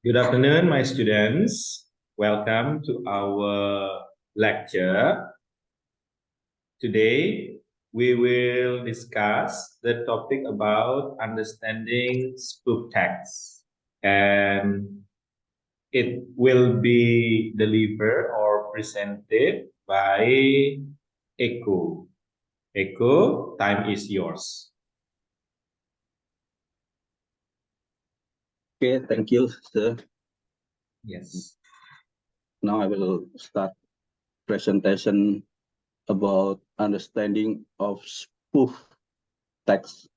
Good afternoon, my students. Welcome to our lecture. Today, we will discuss the topic about understanding spoof text. And it will be delivered or presented by Eko. Eko, time is yours. Okay, thank you, sir. Yes. Now I will start presentation about understanding of spoof text.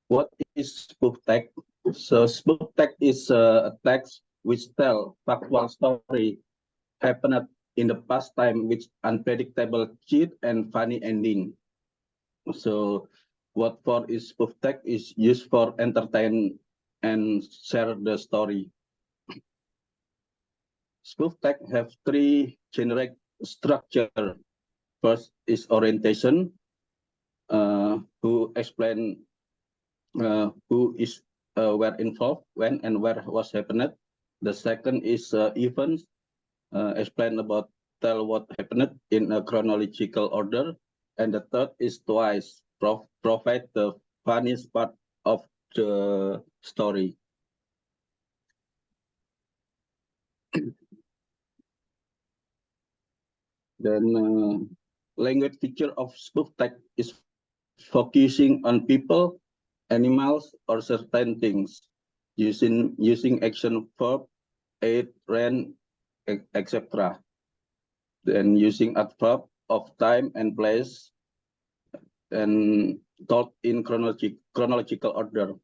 What is spoof text? So spoof text is a text which tell factual story happened in the past time with unpredictable cheat and funny ending. So what for is spoof text is used for entertain and share the story. Spoof text have three generic structure. First is orientation, who explain who is were involved, when and where was happened. The second is events, explain about tell what happened in a chronological order. And the third is twice, provide the funniest part of the story. Then language feature of spoof text is focusing on people, animals, or certain things, using action verb, ate, ran, etc. Then using adverb of time and place, and taught in chronological order.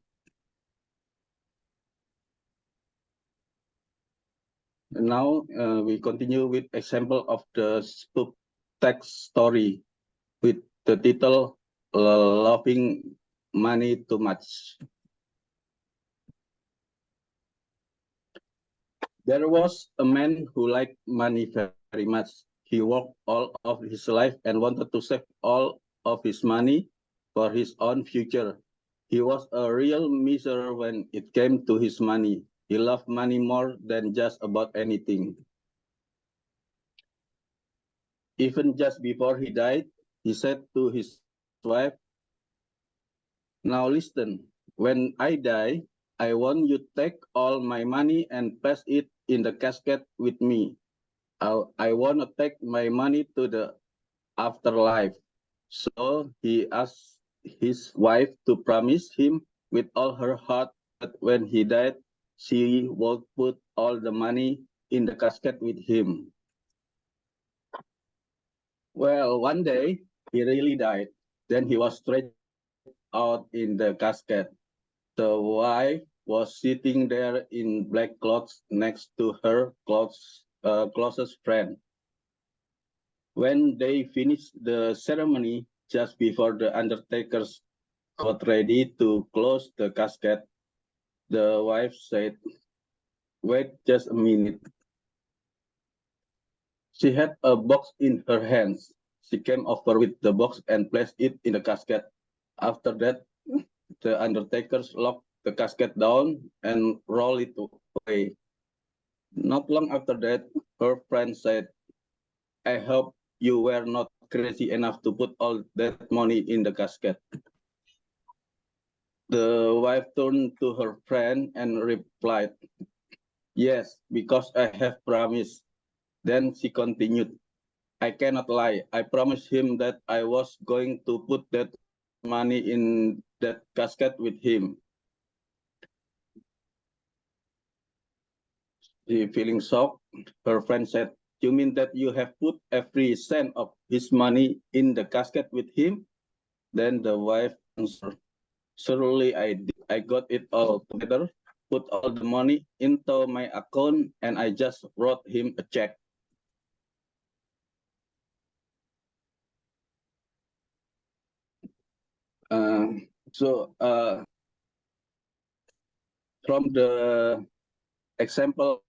And now we continue with example of the spoof text story with the title "Loving Money Too Much." There was a man who liked money very much. He worked all of his life and wanted to save all of his money for his own future. He was a real miser when it came to his money. He loved money more than just about anything. Even just before he died, he said to his wife, "Now listen, when I die, I want you to take all my money and place it in the casket with me. I want to take my money to the afterlife." So he asked his wife to promise him with all her heart that when he died, she would put all the money in the casket with him. Well, one day he really died. Then he was stretched out in the casket. The wife was sitting there in black clothes next to her closest friend. When they finished the ceremony, just before the undertakers got ready to close the casket, the wife said, "Wait just a minute." She had a box in her hands. She came over with the box and placed it in the casket. After that, the undertakers locked the casket down and rolled it away. Not long after that, her friend said, "I hope you were not crazy enough to put all that money in the casket." The wife turned to her friend and replied, "Yes, because I have promised." Then she continued, "I cannot lie. I promised him that I was going to put that money in that casket with him." She feeling shocked. Her friend said, "You mean that you have put every cent of his money in the casket with him?" Then the wife answered, "Surely I did. I got it all together, put all the money into my account, and I just wrote him a check." So from the example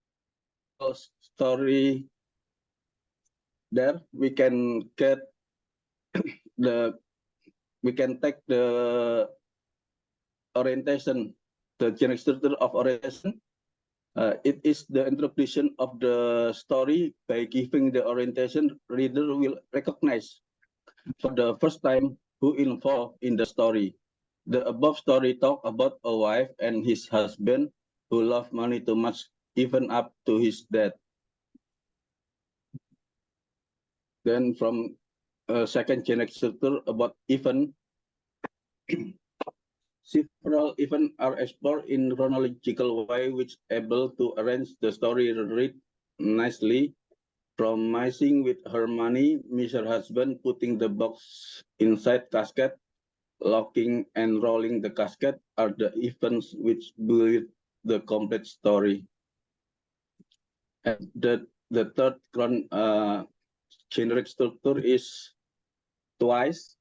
story, there we can get we can take the orientation, the generic structure of orientation. It is the interpretation of the story. By giving the orientation, reader will recognize for the first time who involved in the story. The above story talk about a wife and his husband who love money too much, even up to his death. Then from second generic structure about event, several events are explored in chronological way, which able to arrange the story read nicely. From messing with her money, Mr. Husband putting the box inside casket, locking and rolling the casket are the events which build the complete story. And the third generic structure is twice.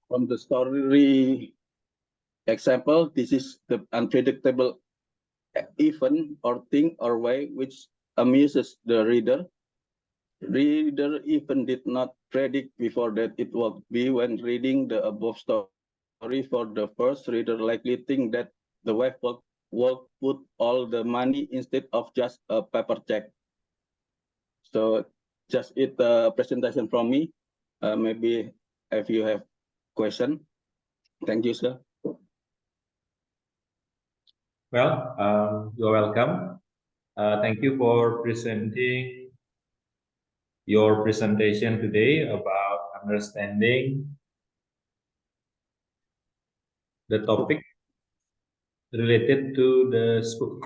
From the story example, this is the unpredictable event or thing or way which amuses the reader. Reader even did not predict before that it would be when reading the above story for the first reader likely think that the wife would put all the money instead of just a paper check. So just it presentation from me. Maybe if you have question. Thank you, sir. Well, you're welcome. Thank you for presenting your presentation today about understanding the topic related to the spook.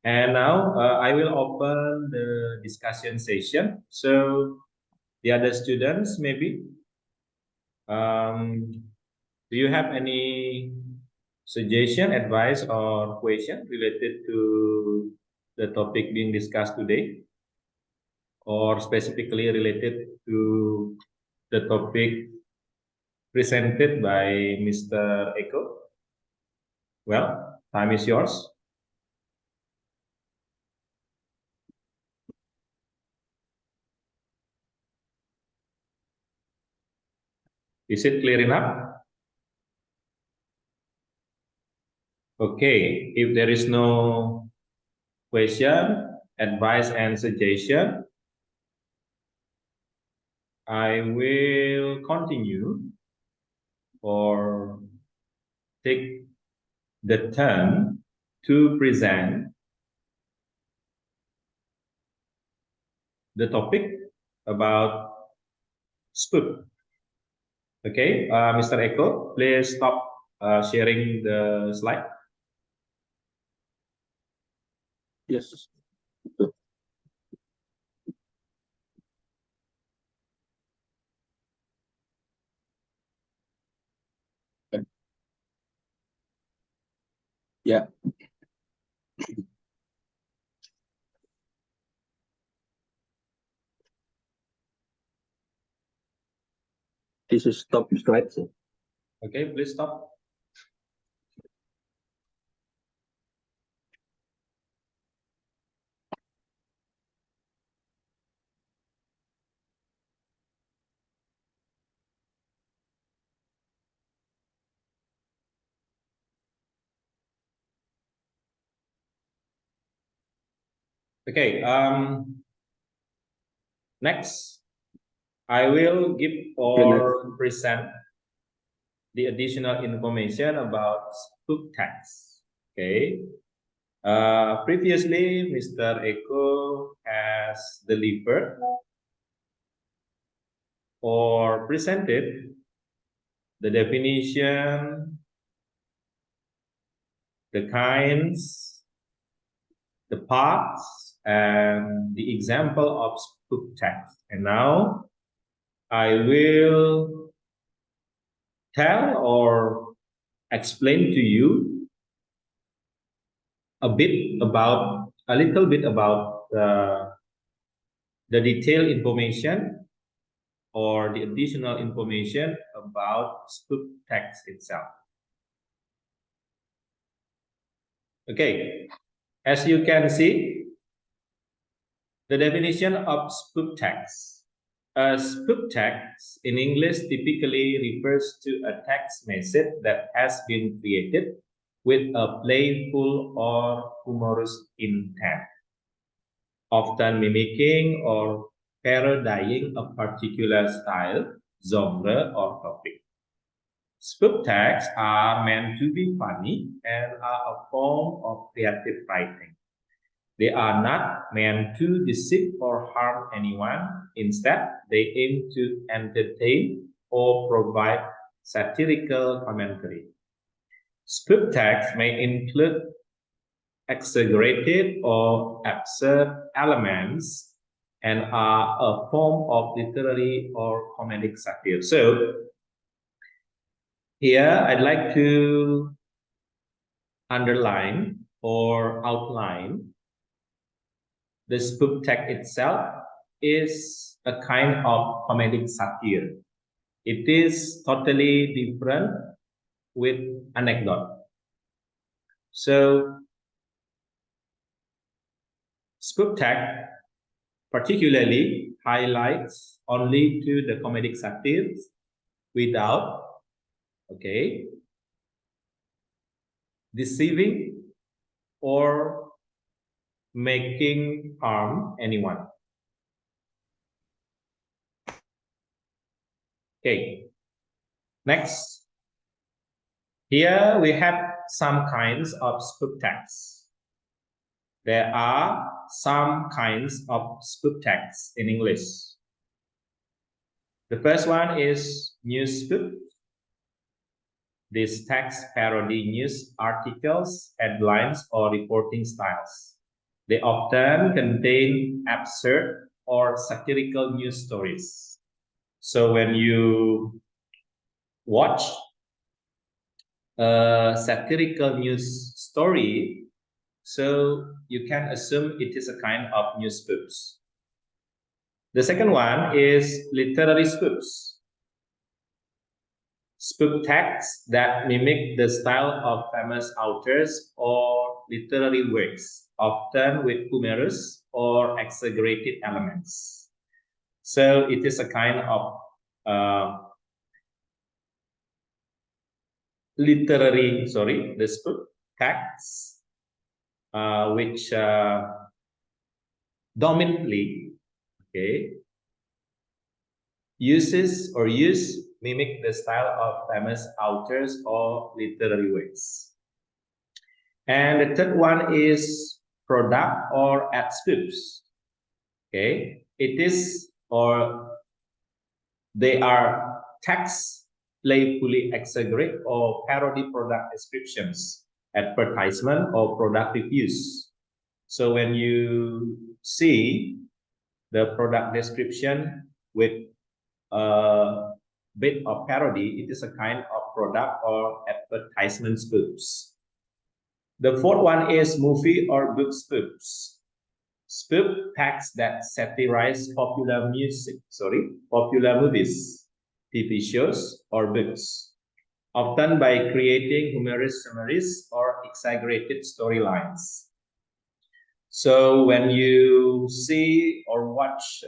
And now I will open the discussion session. So the other students, maybe, do you have any suggestion, advice, or question related to the topic being discussed today, or specifically related to the topic presented by Mr. Eko? Well, time is yours. Is it clear enough? Okay, if there is no question, advice, and suggestion, I will continue or take the turn to present the topic about spook. Okay, Mr. Eko, please stop sharing the slide. Yes. Yeah. This is stop slide. Sir. Okay, please stop. Okay, next, I will give or present the additional information about spook tags. Okay. Previously, Mr. Eko has delivered or presented the definition, the kinds, the parts, and the example of spook tags. And now I will tell or explain to you a little bit about the detailed information or the additional information about spook text itself. Okay, as you can see, The definition of spoof text. A spoof text in English typically refers to a text message that has been created with a playful or humorous intent, often mimicking or parodying a particular style, genre, or topic. Spoof texts are meant to be funny and are a form of creative writing. They are not meant to deceive or harm anyone. Instead, they aim to entertain or provide satirical commentary. Spoof text may include exaggerated or absurd elements and are a form of literary or comedic satire. So here I'd like to underline or outline the spoof text itself is a kind of comedic satire. It is totally different with anecdote. So spoof text particularly highlights only to the comedic satires without, deceiving or making harm anyone. Okay, next. Here we have some kinds of spoof texts. There are some kinds of spoof texts in English. The first one is news spoof. These texts parody news articles, headlines, or reporting styles. They often contain absurd or satirical news stories. So when you watch a satirical news story, so you can assume it is a kind of news spoofs. The second one is literary spoofs. Spoof texts that mimic the style of famous authors or literary works, often with humorous or exaggerated elements. So it is a kind of the spoof texts, which dominantly, mimic the style of famous authors or literary works. And the third one is product or ad spoofs. It is or they are texts playfully exaggerate or parody product descriptions, advertisement, or product reviews. So when you see the product description with a bit of parody, it is a kind of product or advertisement spoofs. The fourth one is movie or book spoofs. Spoof texts that satirize popular movies, TV shows, or books, often by creating humorous summaries or exaggerated storylines. So when you see or watch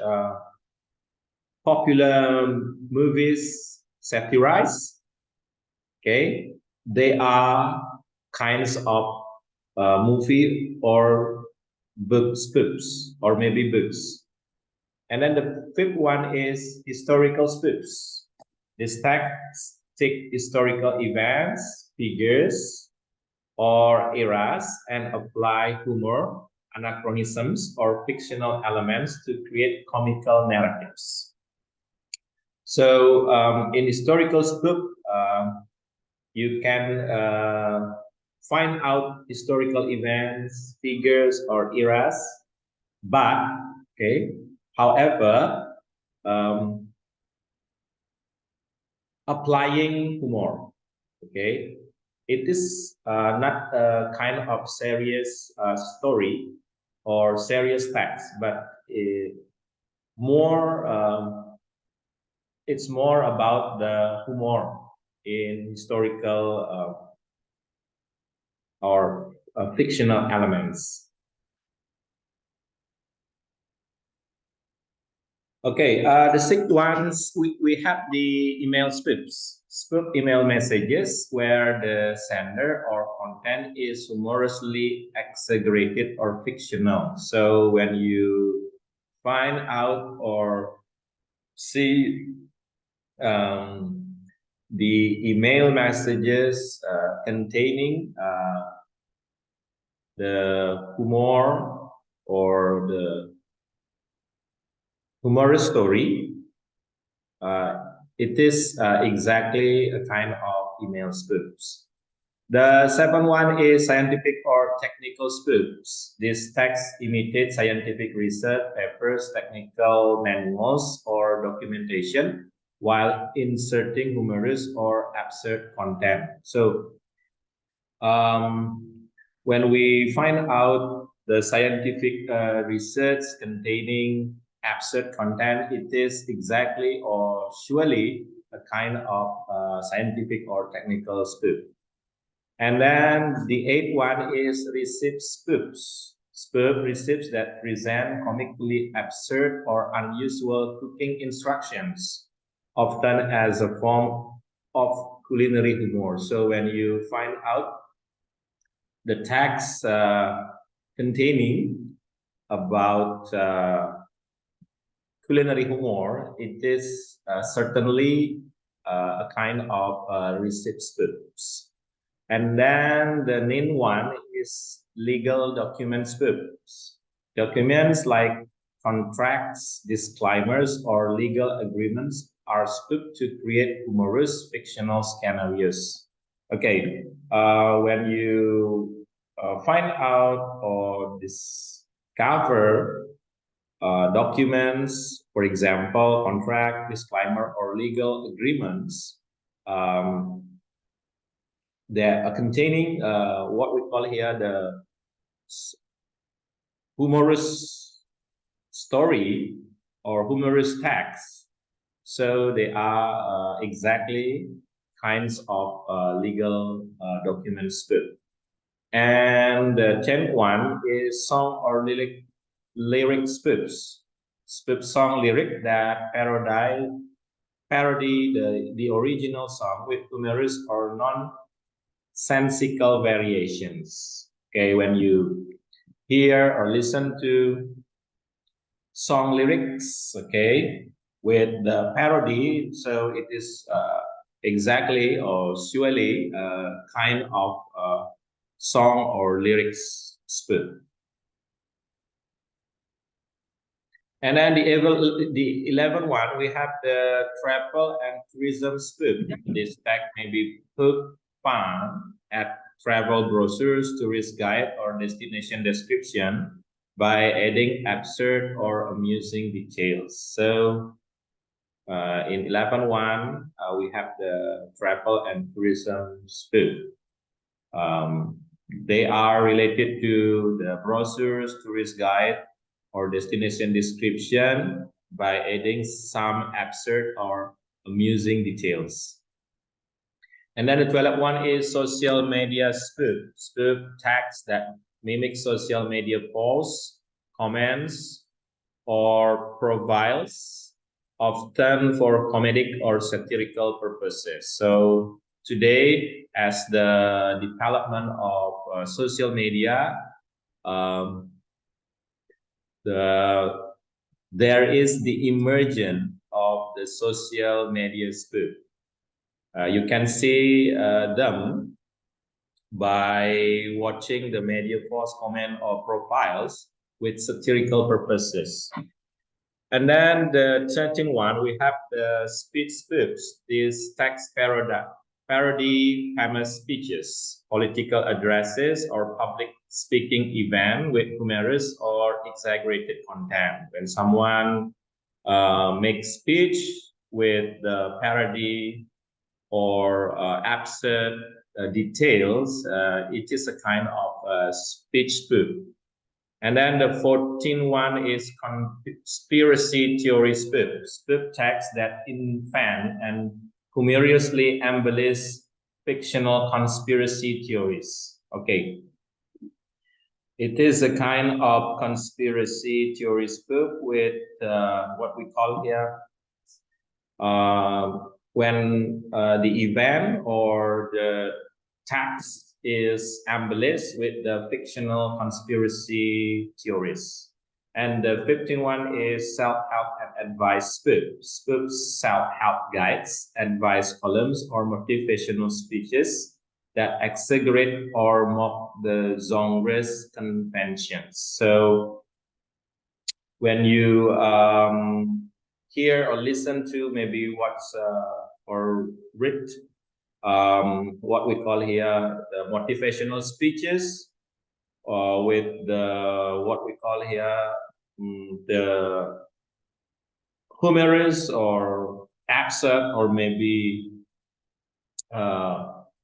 popular movies satirized, they are kinds of movie or book spoofs, or maybe books. And then the fifth one is historical spoofs. These texts take historical events, figures, or eras and apply humor, anachronisms, or fictional elements to create comical narratives. So in historical spoof, you can find out historical events, figures, or eras, but however, applying humor. It is not a kind of serious story or serious text, but it's more about the humor in historical or fictional elements. Okay, the sixth ones, we have the email spoofs. Spoof email messages where the sender or content is humorously exaggerated or fictional. So when you find out or see the email messages containing the humor or the humorous story, it is exactly a kind of email spoofs. The seventh one is scientific or technical spoofs. These texts imitate scientific research papers, technical manuals, or documentation while inserting humorous or absurd content. So when we find out the scientific research containing absurd content, it is exactly or surely a kind of scientific or technical spoof. And then the eighth one is receipt spoofs. Spoof receipts that present comically absurd or unusual cooking instructions, often as a form of culinary humor. So when you find out the text containing about culinary humor, it is certainly a kind of receipt spoofs. And then the ninth one is legal document spoofs. Documents like contracts, disclaimers, or legal agreements are spoofed to create humorous fictional scenarios. Okay, when you find out or discover documents, for example, contract, disclaimer, or legal agreements, that are containing what we call here the humorous story or humorous text. So they are exactly kinds of legal documents too. And the 10th one is song or lyric spoofs. Spoof song lyric that parody the original song with humorous or nonsensical variations. Okay, when you hear or listen to song lyrics, okay, with the parody, so it is exactly or surely kind of song or lyrics spoof. And then the 11th one, we have the travel and tourism spoof. This tag may be hook fun at travel brochures, tourist guide, or destination description by adding absurd or amusing details. So in 11.1, we have the travel and tourism spoof. They are related to the brochures, tourist guide, or destination description by adding some absurd or amusing details. And then the 12th one is social media spoof. Spoof tags that mimic social media posts, comments, or profiles, often for comedic or satirical purposes. So today, as the development of social media, um, there is the emergence of the social media spoof. You can see them by watching the media post, comment, or profiles with satirical purposes. And then the 13th one, we have the speech spoofs. These text parody famous speeches, political addresses, or public speaking event with humorous or exaggerated content. When someone makes speech with the parody or absurd details, it is a kind of speech spoof. And then the 14th one is conspiracy theory spoof. Spoof text that invent and humorously embellish fictional conspiracy theories. Okay. It is a kind of conspiracy theory spoof with what we call here when the event or the text is embellished with the fictional conspiracy theories. And the 15th one is self-help and advice spoof. Spoofs self-help guides, advice columns, or motivational speeches that exaggerate or mock the genre's conventions. So when you hear or listen to, maybe watch or read what we call here the motivational speeches, or with the what we call here the humorous or absurd, or maybe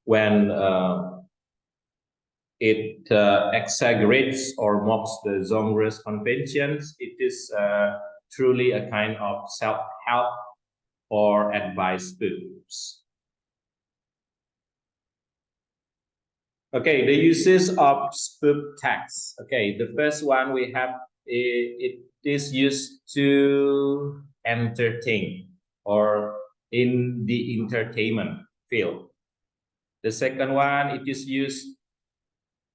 when it exaggerates or mocks the genre's conventions, it is truly a kind of self-help or advice books. Okay, the uses of spoof text. Okay, the first one we have, it is used to entertain or in the entertainment field. The second one, it is used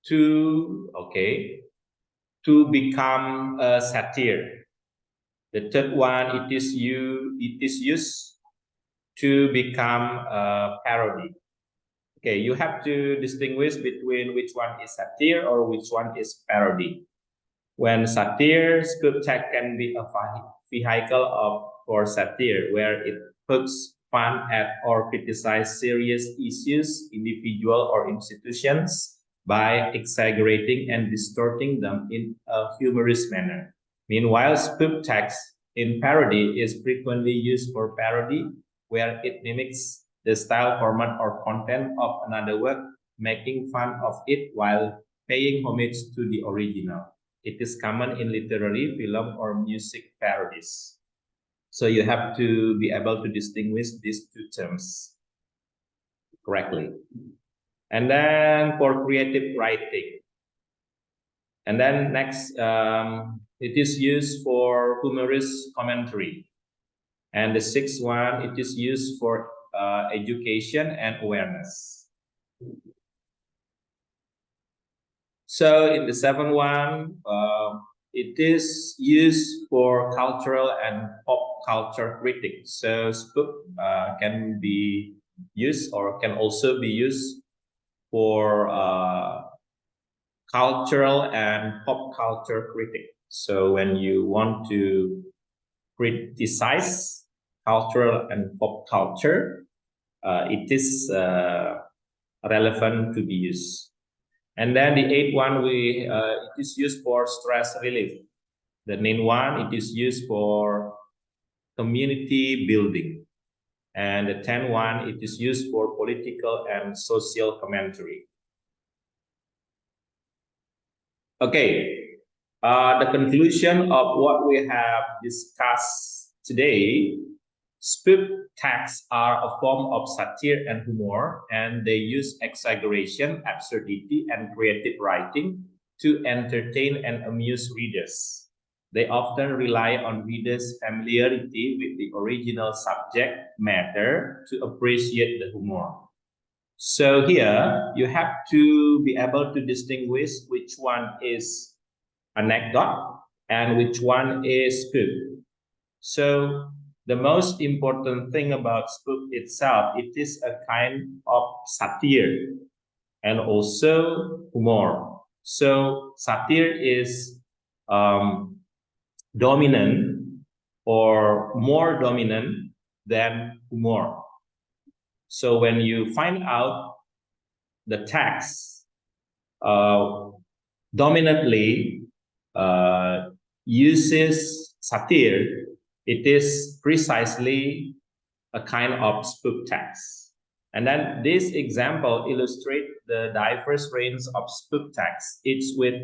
to, okay, to become a satire. The third one, it is used to become a parody. Okay, you have to distinguish between which one is satire or which one is parody. When satire, spoof text can be a vehicle for satire, where it pokes fun at or criticizes serious issues, individual or institutions, by exaggerating and distorting them in a humorous manner. Meanwhile, spoof text in parody is frequently used for parody, where it mimics the style, format, or content of another work, making fun of it while paying homage to the original. It is common in literary, film, or music parodies. So you have to be able to distinguish these two terms correctly. And then for creative writing. And then next, it is used for humorous commentary. And the sixth one, it is used for education and awareness. So in the seventh one, it is used for cultural and pop culture critics. So spoof can be used or can also be used for cultural and pop culture critics. So when you want to criticize cultural and pop culture, it is relevant to be used. And then the eighth one, it is used for stress relief. The ninth one, it is used for community building. And the 10th one, it is used for political and social commentary. Okay, the conclusion of what we have discussed today: spoof texts are a form of satire and humor, and they use exaggeration, absurdity, and creative writing to entertain and amuse readers. They often rely on readers' familiarity with the original subject matter to appreciate the humor. So here you have to be able to distinguish which one is anecdote and which one is spoof. So the most important thing about spoof itself, it is a kind of satire and also humor. So satire is dominant or more dominant than humor. So when you find out the text dominantly uses satire, it is precisely a kind of spoof text. And then this example illustrates the diverse range of spoof text, each with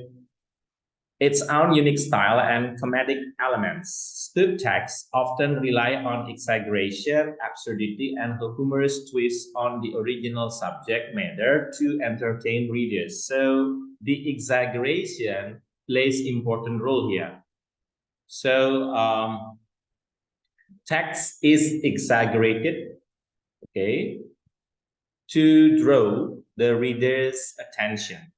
its own unique style and comedic elements. Spoof texts often rely on exaggeration, absurdity, and a humorous twist on the original subject matter to entertain readers. So the exaggeration plays important role here. So text is exaggerated, okay, to draw the reader's attention.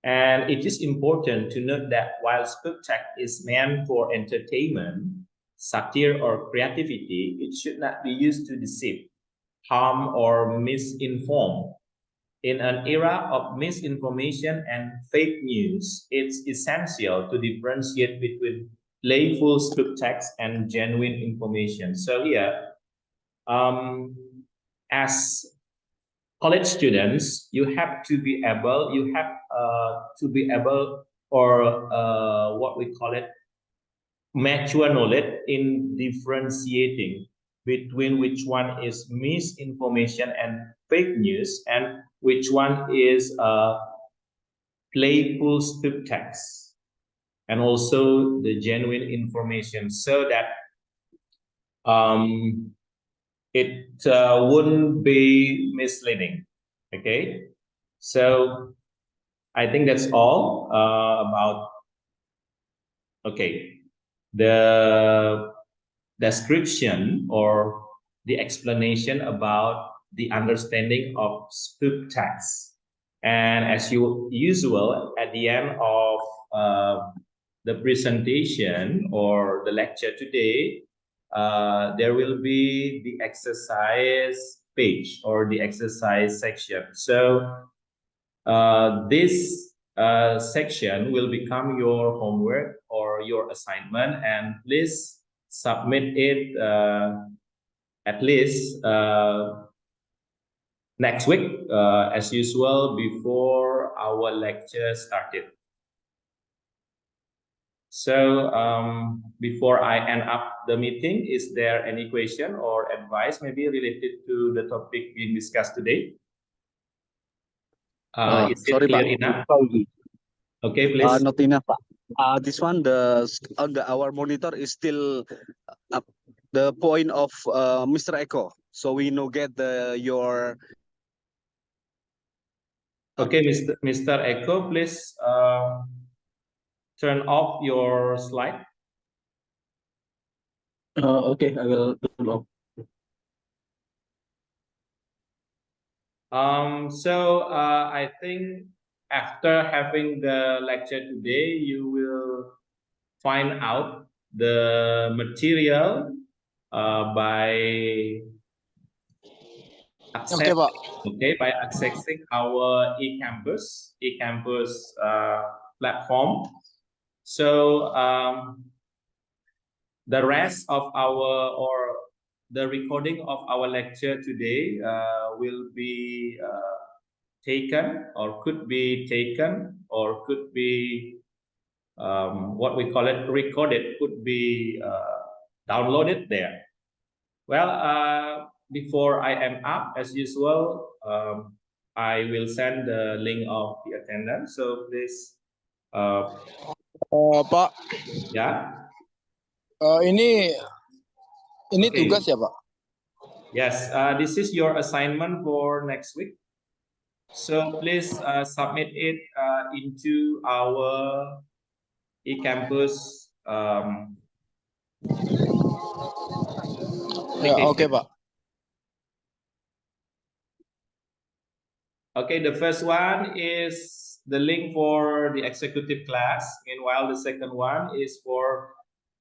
And it is important to note that while spook text is meant for entertainment, satire, or creativity, it should not be used to deceive, harm, or misinform. In an era of misinformation and fake news, it's essential to differentiate between playful spook text and genuine information. So here, as college students, you have to be able, or what we call it, mature knowledge in differentiating between which one is misinformation and fake news and which one is playful spook text and also the genuine information, so that it wouldn't be misleading. Okay, so I think that's all about the description or the explanation about the understanding of spook text. And as usual, at the end of the presentation or the lecture today, there will be the exercise page or the exercise section. So this section will become your homework or your assignment, and please submit it at least next week, as usual, before our lecture started. So before I end up the meeting, is there any question or advice maybe related to the topic being discussed today? Is it Sorry, clear Pak. enough? Okay, please. Not enough, Pak. This one, our monitor is still up the point of Mr. Eko, so we know get your. Okay, Mr. Eko, please turn off your slide. Okay, I will turn off. So I think after having the lecture today, you will find out the material by accessing, by accessing our eCampus platform. So the rest of the recording of our lecture today will be taken or could be taken or could be what we call it recorded, could be downloaded there. Well, before I am up, as usual, I will send the link of the attendance. So please, Pak, ya. Ini Okay. tugas ya, Pak? Yes, this is your assignment for next week. So please submit it into our eCampus Ya, oke, Pak. Okay, the first one is the link for the executive class. Meanwhile, the second one is for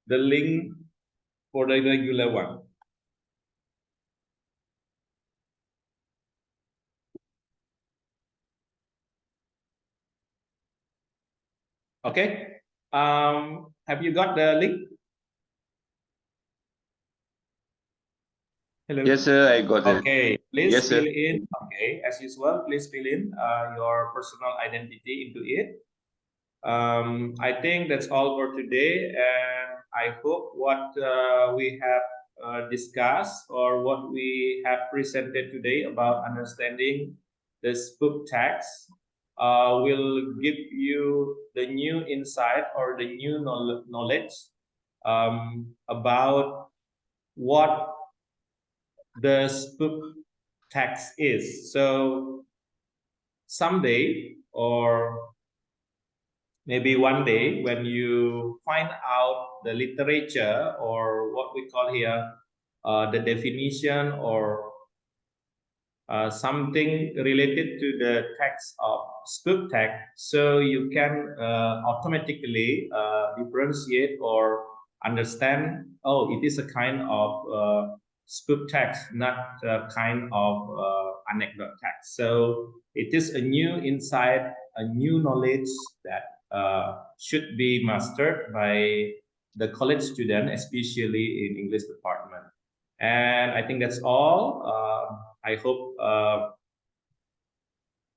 the link for the regular one. Okay. Have you got the link? Hello. Yes, sir, I got it. Okay, please Yes, fill sir. in. Okay, as usual, please fill in your personal identity into it. I think that's all for today, and I hope what we have discussed or what we have presented today about understanding the spook text will give you the new insight or the new knowledge about what the spook text is. So someday, or maybe one day when you find out the literature, or what we call here the definition, or something related to the text of spook tag, so you can automatically differentiate or understand, oh, it is a kind of spook text, not a kind of anecdote text. So it is a new insight, a new knowledge that should be mastered by the college student, especially in English department. And I think that's all. I hope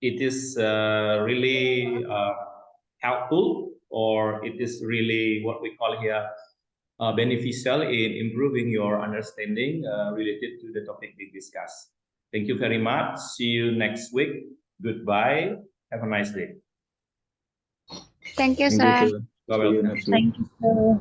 it is really helpful, or it is really what we call here beneficial in improving your understanding related to the topic we discussed. Thank you very much. See you next week. Goodbye. Have a nice day. Thank you, Thank sir. you, sir. You're See you welcome. next week. Thank you, sir.